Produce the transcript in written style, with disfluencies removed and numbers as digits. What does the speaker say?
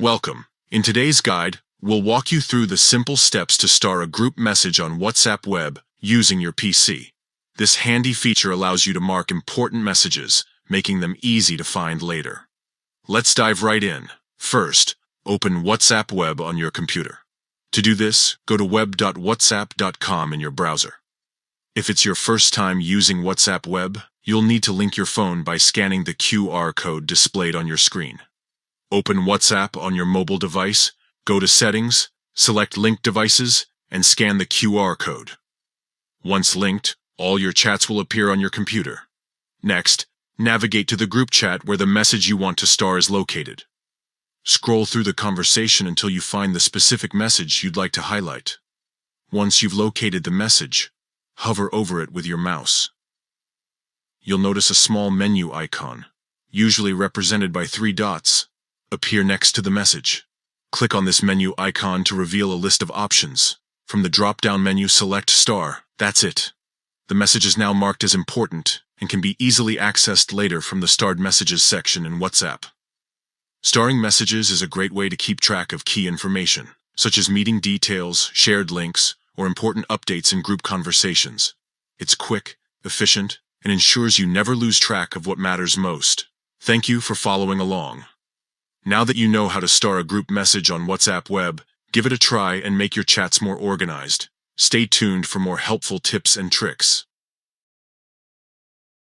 Welcome. In today's guide, we'll walk you through the simple steps to start a group message on WhatsApp web using your PC. This handy feature allows you to mark important messages, making them easy to find later. Let's dive right in. First, open WhatsApp web on your computer. To do this, go to web.whatsapp.com in your browser. If it's your first time using WhatsApp web, you'll need to link your phone by scanning the QR code displayed on your screen. Open WhatsApp on your mobile device, go to Settings, select Link Devices, and scan the QR code. Once linked, all your chats will appear on your computer. Next, navigate to the group chat where the message you want to start is located. Scroll through the conversation until you find the specific message you'd like to highlight. Once you've located the message, hover over it with your mouse. You'll notice a small menu icon, usually represented by 3 dots, appear next to the message. Click on this menu icon to reveal a list of options. From the drop-down menu, select Star. That's it. The message is now marked as important and can be easily accessed later from the Starred Messages section in WhatsApp. Starring messages is a great way to keep track of key information, such as meeting details, shared links, or important updates in group conversations. It's quick, efficient, and ensures you never lose track of what matters most. Thank you for following along. Now that you know how to start a group message on WhatsApp web, give it a try and make your chats more organized. Stay tuned for more helpful tips and tricks.